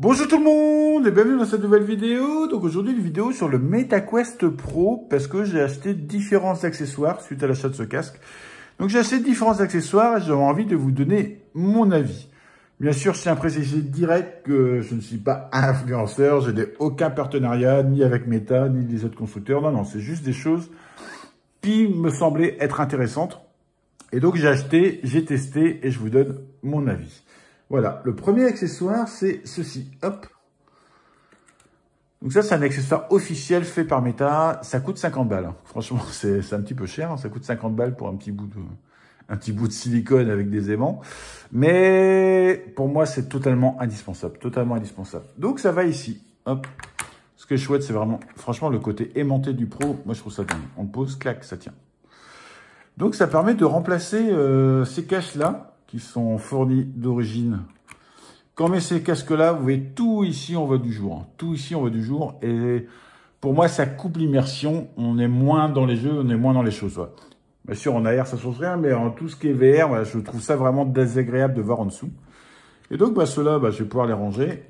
Bonjour tout le monde et bienvenue dans cette nouvelle vidéo. Donc aujourd'hui une vidéo sur le MetaQuest Pro parce que j'ai acheté différents accessoires suite à l'achat de ce casque. Donc j'ai acheté différents accessoires et j'avais envie de vous donner mon avis. Bien sûr, je tiens à préciser direct que je ne suis pas influenceur, je n'ai aucun partenariat ni avec Meta ni les autres constructeurs. Non, c'est juste des choses qui me semblaient être intéressantes. Et donc j'ai acheté, j'ai testé et je vous donne mon avis. Voilà, le premier accessoire, c'est ceci. Hop. Donc ça, c'est un accessoire officiel fait par Meta. Ça coûte 50 balles. Franchement, c'est un petit peu cher. Hein. Ça coûte 50 balles pour un petit bout de silicone avec des aimants. Mais pour moi, c'est totalement indispensable. Totalement indispensable. Donc ça va ici. Hop. Ce que je souhaite, c'est vraiment, franchement, le côté aimanté du Pro. Moi, je trouve ça dingue. On le pose, clac, ça tient. Donc ça permet de remplacer ces caches-là, qui sont fournis d'origine. Quand on met ces casques-là, vous voyez, tout ici, on voit du jour. Hein. Tout ici, on voit du jour. Et pour moi, ça coupe l'immersion. On est moins dans les jeux, on est moins dans les choses. Ouais. Bien sûr, en AR, ça ne change rien, mais en tout ce qui est VR, voilà, je trouve ça vraiment désagréable de voir en dessous. Et donc, ceux-là, je vais pouvoir les ranger.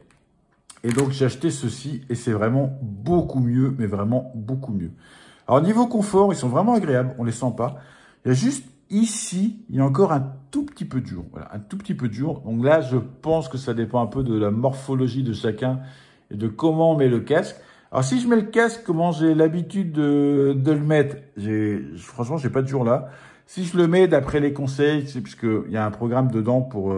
Et donc, j'ai acheté ceci, et c'est vraiment beaucoup mieux, mais vraiment beaucoup mieux. Alors, niveau confort, ils sont vraiment agréables, on les sent pas. Il y a juste ici, il y a encore un tout petit peu dur. Voilà, un tout petit peu dur. Donc là, je pense que ça dépend un peu de la morphologie de chacun et de comment on met le casque. Alors, si je mets le casque, comment j'ai l'habitude de le mettre, franchement, j'ai pas de jour là. Si je le mets d'après les conseils, c'est puisqu'il y a un programme dedans pour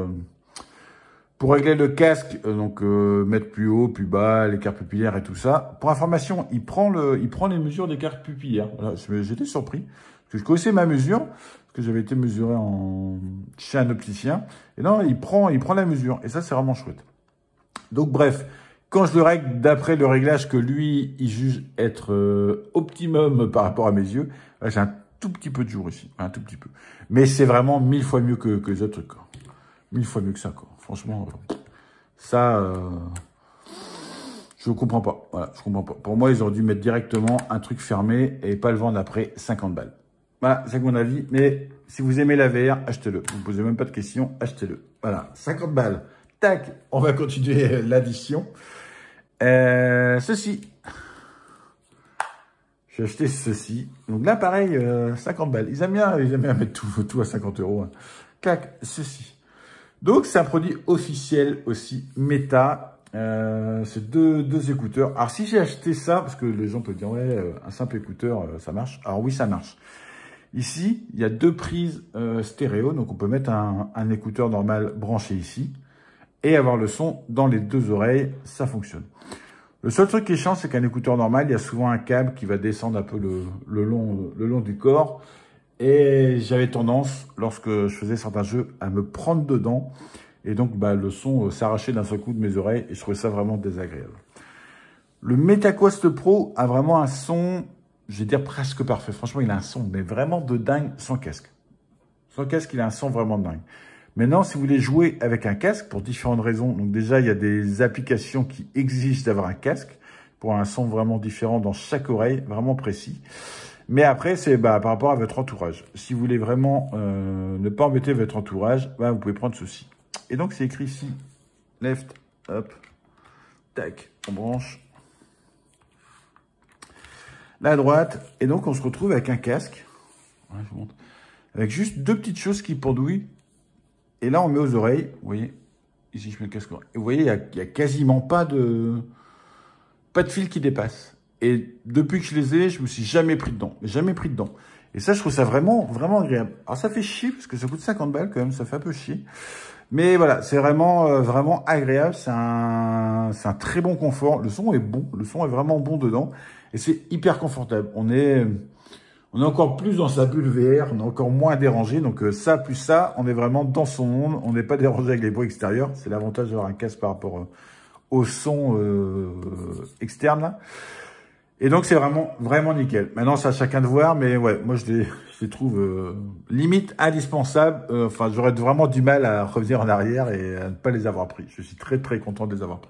régler le casque, mettre plus haut, plus bas, l'écart pupillaire et tout ça. Pour information, il prend les mesures d'écart pupillaire. Voilà, j'étais surpris. Parce que je connaissais ma mesure, parce que j'avais été mesuré chez un opticien. Et non, il prend la mesure. Et ça, c'est vraiment chouette. Donc, bref, quand je le règle d'après le réglage que lui, il juge être optimum par rapport à mes yeux, j'ai un tout petit peu de jour ici. Un tout petit peu. Mais c'est vraiment 1000 fois mieux que les autres trucs. Quoi. 1000 fois mieux que ça, quoi. Franchement, ça... je comprends pas. Voilà, je comprends pas. Pour moi, ils auraient dû mettre directement un truc fermé et pas le vendre après 50 balles. Voilà, c'est mon avis. Mais si vous aimez la VR, achetez-le. Vous ne posez même pas de questions, achetez-le. Voilà, 50 balles. Tac, on va continuer l'addition. Ceci. J'ai acheté ceci. Donc là, pareil, 50 balles. Ils aiment bien mettre tout à 50 €. Hein. Clac, ceci. Donc, c'est un produit officiel aussi, Meta. C'est deux écouteurs. Alors, si j'ai acheté ça, parce que les gens peuvent dire, ouais, un simple écouteur, ça marche. Alors oui, ça marche. Ici, il y a deux prises stéréo, donc on peut mettre un écouteur normal branché ici et avoir le son dans les deux oreilles, ça fonctionne. Le seul truc qui est chiant, c'est qu'un écouteur normal, il y a souvent un câble qui va descendre un peu le long du corps. Et j'avais tendance, lorsque je faisais certains jeux, à me prendre dedans. Et donc, le son s'arrachait d'un seul coup de mes oreilles et je trouvais ça vraiment désagréable. Le MetaQuest Pro a vraiment un son, je vais dire presque parfait. Franchement, il a un son, mais vraiment de dingue sans casque. Sans casque, il a un son vraiment de dingue. Maintenant, si vous voulez jouer avec un casque, pour différentes raisons, donc déjà, il y a des applications qui exigent d'avoir un casque pour un son vraiment différent dans chaque oreille, vraiment précis. Mais après, c'est par rapport à votre entourage. Si vous voulez vraiment ne pas embêter votre entourage, vous pouvez prendre ceci. Et donc, c'est écrit ici, left, hop, tac, on branche. Là, à droite. Et donc, on se retrouve avec un casque. Ouais, je vous montre. Avec juste deux petites choses qui pendouillent. Et là, on met aux oreilles. Vous voyez, ici, je mets le casque. Et vous voyez, il n'y a quasiment pas de fil qui dépasse. Et depuis que je les ai, je me suis jamais pris dedans. Jamais pris dedans. Et ça, je trouve ça vraiment, vraiment agréable. Alors, ça fait chier, parce que ça coûte 50 balles quand même. Ça fait un peu chier. Mais voilà, c'est vraiment, vraiment agréable. C'est un très bon confort. Le son est bon. Le son est vraiment bon dedans. Et c'est hyper confortable. On est encore plus dans sa bulle VR. On est encore moins dérangé. Donc, ça, plus ça, on est vraiment dans son monde. On n'est pas dérangé avec les bruits extérieurs. C'est l'avantage d'avoir un casque par rapport au son externe, là. Et donc, c'est vraiment, vraiment nickel. Maintenant, c'est à chacun de voir, mais ouais, moi, je les trouve limite indispensables. Enfin, j'aurais vraiment du mal à revenir en arrière et à ne pas les avoir pris. Je suis très, très content de les avoir pris.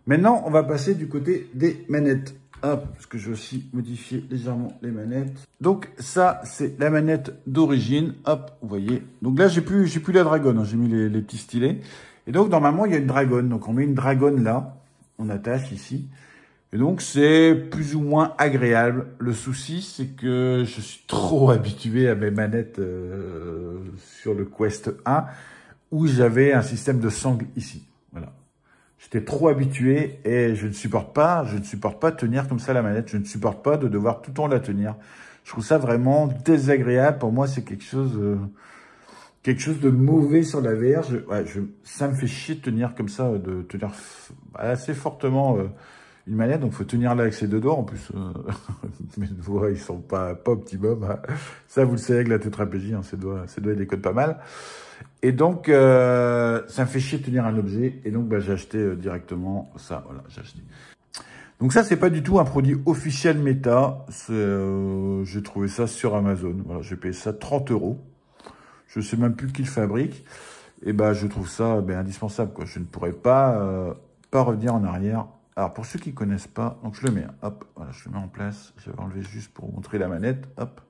Maintenant, on va passer du côté des manettes. Hop, parce que je vais aussi modifier légèrement les manettes. Donc, ça, c'est la manette d'origine. Hop, vous voyez. Donc là, j'ai plus la Dragon, hein. J'ai mis les petits stylets. Et donc, normalement, il y a une dragonne. Donc, on met une dragonne là, on attache ici. Et donc, c'est plus ou moins agréable. Le souci, c'est que je suis trop habitué à mes manettes sur le Quest 1, où j'avais un système de sangle ici. Voilà. J'étais trop habitué et je ne supporte pas tenir comme ça la manette. Je ne supporte pas de devoir tout le temps la tenir. Je trouve ça vraiment désagréable. Pour moi, c'est quelque chose de mauvais sur la VR. Ça me fait chier de tenir comme ça, de tenir assez fortement une manette. Donc, faut tenir là avec ses deux doigts. En plus, mes doigts, ils sont pas optimum. Hein. Ça, vous le savez avec la tétraplégie, hein, ces doigts, ils décodent pas mal. Et donc, ça me fait chier de tenir un objet. Et donc, j'ai acheté directement ça. Voilà, j'ai acheté. Donc ça, c'est pas du tout un produit officiel Meta. J'ai trouvé ça sur Amazon. Voilà, j'ai payé ça 30 €. Je sais même plus qui le fabrique. Et je trouve ça indispensable, quoi. Je ne pourrais pas revenir en arrière. Alors, pour ceux qui connaissent pas, donc je le mets. Hop, voilà, je le mets en place. Je vais enlever juste pour vous montrer la manette. Hop.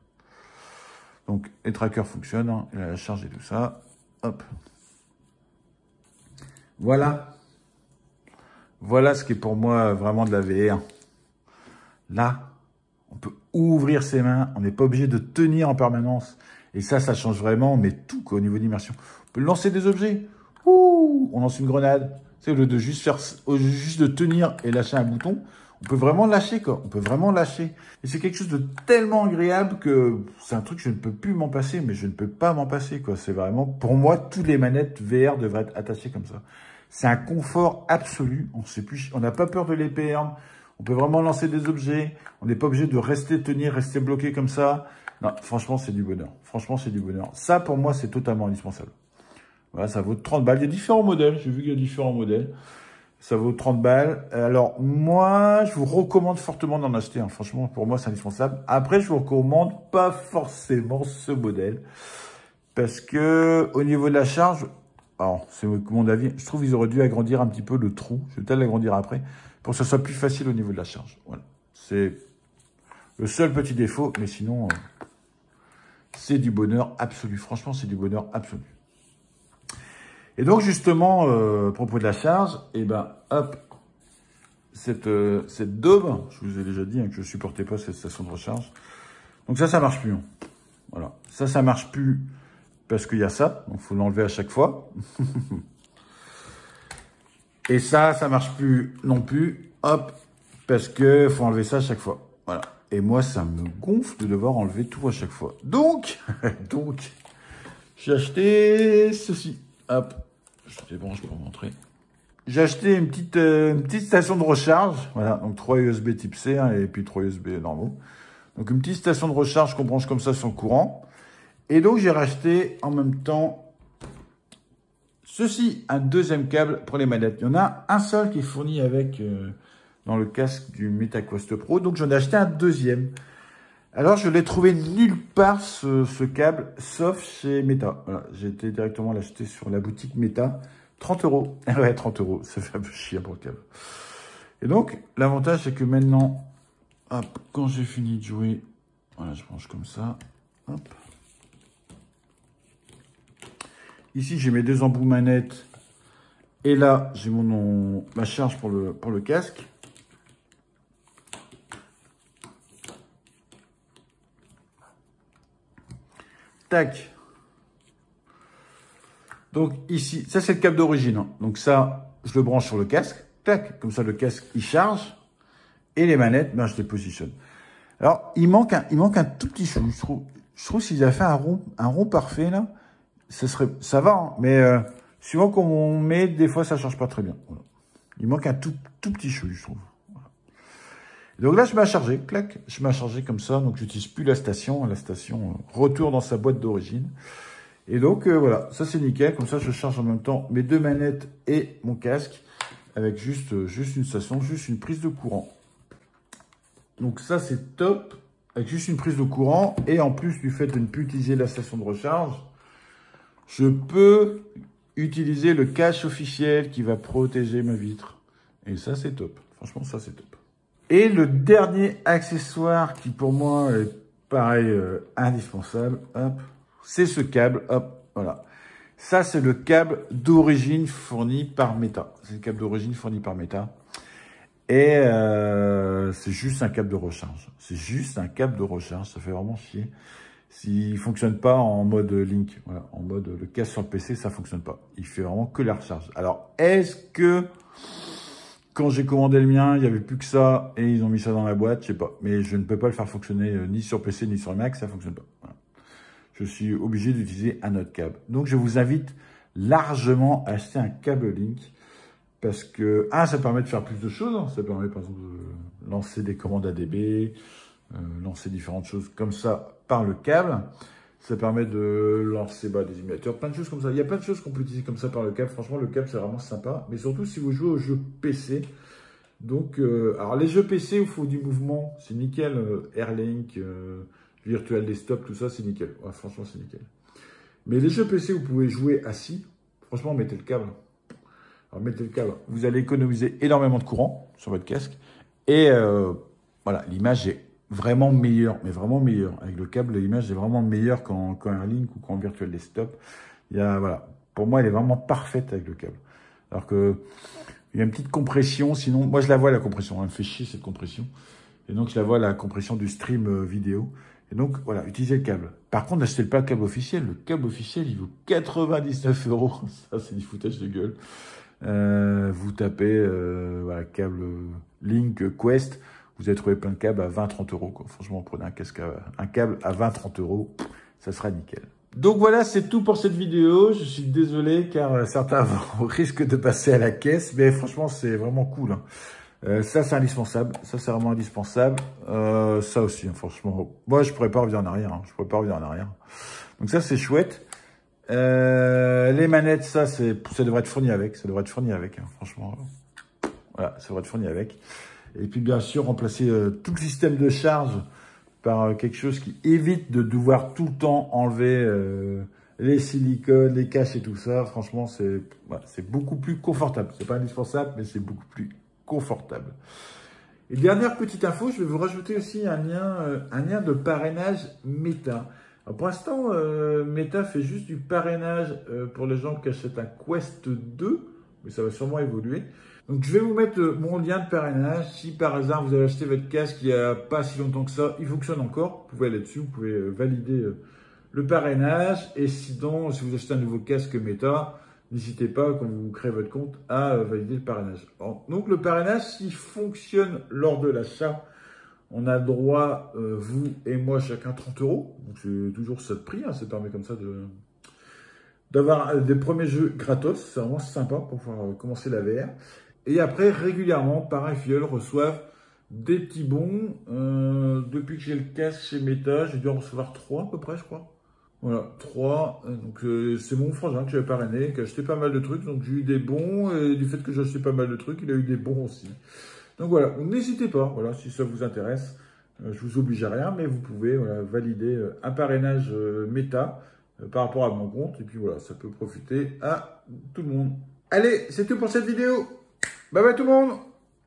Donc, les trackers fonctionnent. Hein, il a la charge et tout ça. Hop. Voilà. Voilà ce qui est pour moi vraiment de la VR. Là, on peut ouvrir ses mains. On n'est pas obligé de tenir en permanence. Et ça change vraiment, mais tout, quoi, au niveau d'immersion. On peut lancer des objets. Ouh, on lance une grenade. C'est au lieu de juste de tenir et lâcher un bouton. On peut vraiment lâcher, quoi. On peut vraiment lâcher. Et c'est quelque chose de tellement agréable que c'est un truc que je ne peux plus m'en passer, mais je ne peux pas m'en passer, quoi. C'est vraiment, pour moi, toutes les manettes VR devraient être attachées comme ça. C'est un confort absolu. On n'a pas peur de les perdre. On peut vraiment lancer des objets. On n'est pas obligé de rester bloqué comme ça. Non, franchement, c'est du bonheur. Franchement, c'est du bonheur. Ça, pour moi, c'est totalement indispensable. Voilà, ça vaut 30 balles. Il y a différents modèles. J'ai vu qu'il y a différents modèles. Ça vaut 30 balles. Alors, moi, je vous recommande fortement d'en acheter. Hein. Franchement, pour moi, c'est indispensable. Après, je vous recommande pas forcément ce modèle. Parce que, au niveau de la charge, alors, c'est mon avis, je trouve qu'ils auraient dû agrandir un petit peu le trou. Je vais peut-être l'agrandir après. Pour que ce soit plus facile au niveau de la charge. Voilà. C'est le seul petit défaut. Mais sinon, c'est du bonheur absolu. Franchement, c'est du bonheur absolu. Et donc, justement, à propos de la charge, hop, cette daube, je vous ai déjà dit hein, que je supportais pas cette station de recharge. Donc ça marche plus. Hein. Voilà. Ça marche plus parce qu'il y a ça. Donc, il faut l'enlever à chaque fois. Et ça marche plus non plus. Hop, parce que faut enlever ça à chaque fois. Voilà. Et moi, ça me gonfle de devoir enlever tout à chaque fois. Donc, j'ai acheté ceci. Hop, je débranche pour vous montrer. J'ai acheté une petite station de recharge. Voilà, donc 3 USB type C hein, et puis 3 USB normaux. Donc une petite station de recharge qu'on branche comme ça sur le courant. Et donc j'ai racheté en même temps ceci, un deuxième câble pour les manettes. Il y en a un seul qui est fourni avec dans le casque du MetaQuest Pro. Donc j'en ai acheté un deuxième. Alors, je l'ai trouvé nulle part, ce câble, sauf chez Meta. Voilà, j'ai été directement l'acheter sur la boutique Meta. 30 €. Ouais, 30 €. Ça fait un peu chier pour le câble. Et donc, l'avantage, c'est que maintenant, hop, quand j'ai fini de jouer, voilà, je branche comme ça. Hop. Ici, j'ai mes deux embouts manettes. Et là, j'ai ma charge pour le casque. Tac. Donc ici, ça c'est le câble d'origine. Hein. Donc ça, je le branche sur le casque. Tac. Comme ça, le casque, il charge. Et les manettes, je les positionne. Alors, il manque un tout petit chou. Je trouve s'ils avaient fait un rond parfait, là, ça va. Hein. Mais suivant comment on met, des fois, ça charge pas très bien. Voilà. Il manque un tout petit chou, je trouve. Voilà. Donc là, je mets à charger. Clac. Je mets à charger comme ça. Donc, j'utilise plus la station. La station retourne dans sa boîte d'origine. Et donc, voilà. Ça, c'est nickel. Comme ça, je charge en même temps mes deux manettes et mon casque. Avec juste une station, juste une prise de courant. Donc ça, c'est top. Avec juste une prise de courant. Et en plus du fait de ne plus utiliser la station de recharge, je peux utiliser le cache officiel qui va protéger ma vitre. Et ça, c'est top. Franchement, ça, c'est top. Et le dernier accessoire qui, pour moi, est pareil, indispensable, hop, c'est ce câble. Hop, voilà. Ça, c'est le câble d'origine fourni par Meta. C'est le câble d'origine fourni par Meta. Et c'est juste un câble de recharge. C'est juste un câble de recharge. Ça fait vraiment chier. S'il fonctionne pas en mode Link, voilà, en mode le casque sur le PC, ça fonctionne pas. Il fait vraiment que la recharge. Alors, est-ce que quand j'ai commandé le mien, il n'y avait plus que ça et ils ont mis ça dans la boîte? Je sais pas. Mais je ne peux pas le faire fonctionner ni sur PC ni sur Mac, ça fonctionne pas. Voilà. Je suis obligé d'utiliser un autre câble. Donc, je vous invite largement à acheter un câble Link parce que, ça permet de faire plus de choses. Hein. Ça permet, par exemple, de lancer des commandes ADB, lancer différentes choses comme ça par le câble. Ça permet de lancer des émulateurs, plein de choses comme ça. Il y a plein de choses qu'on peut utiliser comme ça par le câble. Franchement, le câble, c'est vraiment sympa. Mais surtout, si vous jouez aux jeux PC. Donc, alors les jeux PC où il faut du mouvement, c'est nickel. Airlink, Virtual Desktop, tout ça, c'est nickel. Ouais, franchement, c'est nickel. Mais les jeux PC où vous pouvez jouer assis, franchement, mettez le câble. Alors, mettez le câble. Vous allez économiser énormément de courant sur votre casque. Et voilà, l'image est vraiment meilleure, mais vraiment meilleure. Avec le câble, l'image est vraiment meilleure qu'en Airlink ou qu'en Virtual Desktop. Voilà, pour moi, elle est vraiment parfaite avec le câble. Alors que il y a une petite compression, sinon, moi je la vois la compression, elle me fait chier cette compression. Et donc je la vois la compression du stream vidéo. Et donc voilà, utilisez le câble. Par contre, n'achetez pas le câble officiel. Le câble officiel, il vaut 99 €. Ça, c'est du foutage de gueule. Vous tapez voilà, câble Link Quest. Vous allez trouver plein de câbles à 20-30 €. Quoi. Franchement, prenez un câble à 20-30 €, ça sera nickel. Donc voilà, c'est tout pour cette vidéo. Je suis désolé car certains risquent de passer à la caisse, mais franchement, c'est vraiment cool. Hein. Ça, c'est indispensable. Ça, c'est vraiment indispensable. Ça aussi, hein, franchement. Moi, je pourrais pas revenir en arrière. Hein. Je pourrais pas revenir en arrière. Donc ça, c'est chouette. Les manettes, ça devrait être fourni avec. Ça devrait être fourni avec, hein, franchement. Voilà, ça devrait être fourni avec. Et puis, bien sûr, remplacer tout le système de charge par quelque chose qui évite de devoir tout le temps enlever les silicones, les caches et tout ça. Franchement, c'est beaucoup plus confortable. C'est pas indispensable, mais c'est beaucoup plus confortable. Et dernière petite info, je vais vous rajouter aussi un lien de parrainage Meta. Alors pour l'instant, Meta fait juste du parrainage pour les gens qui achètent un Quest 2, mais ça va sûrement évoluer. Donc je vais vous mettre mon lien de parrainage. Si par hasard vous avez acheté votre casque il n'y a pas si longtemps que ça, il fonctionne encore. Vous pouvez aller dessus, vous pouvez valider le parrainage. Et sinon, si vous achetez un nouveau casque Meta, n'hésitez pas, quand vous créez votre compte, à valider le parrainage. Donc le parrainage, s'il fonctionne lors de l'achat, on a droit, vous et moi, chacun 30 €. Donc c'est toujours ça de prix, hein, ça permet comme ça d'avoir des premiers jeux gratos. C'est vraiment sympa pour pouvoir commencer la VR. Et après, régulièrement, Parrain et Filleul reçoivent des petits bons. Depuis que j'ai le casque chez Meta, j'ai dû en recevoir 3 à peu près, je crois. Voilà, 3. Donc c'est mon frangin que j'avais parrainé, qui a acheté pas mal de trucs. Donc j'ai eu des bons. Et du fait que j'ai acheté pas mal de trucs, il a eu des bons aussi. Donc voilà, n'hésitez pas, voilà, si ça vous intéresse. Je vous oblige à rien, mais vous pouvez valider un parrainage Meta par rapport à mon compte. Et puis voilà, ça peut profiter à tout le monde. Allez, c'est tout pour cette vidéo. Bye bye tout le monde!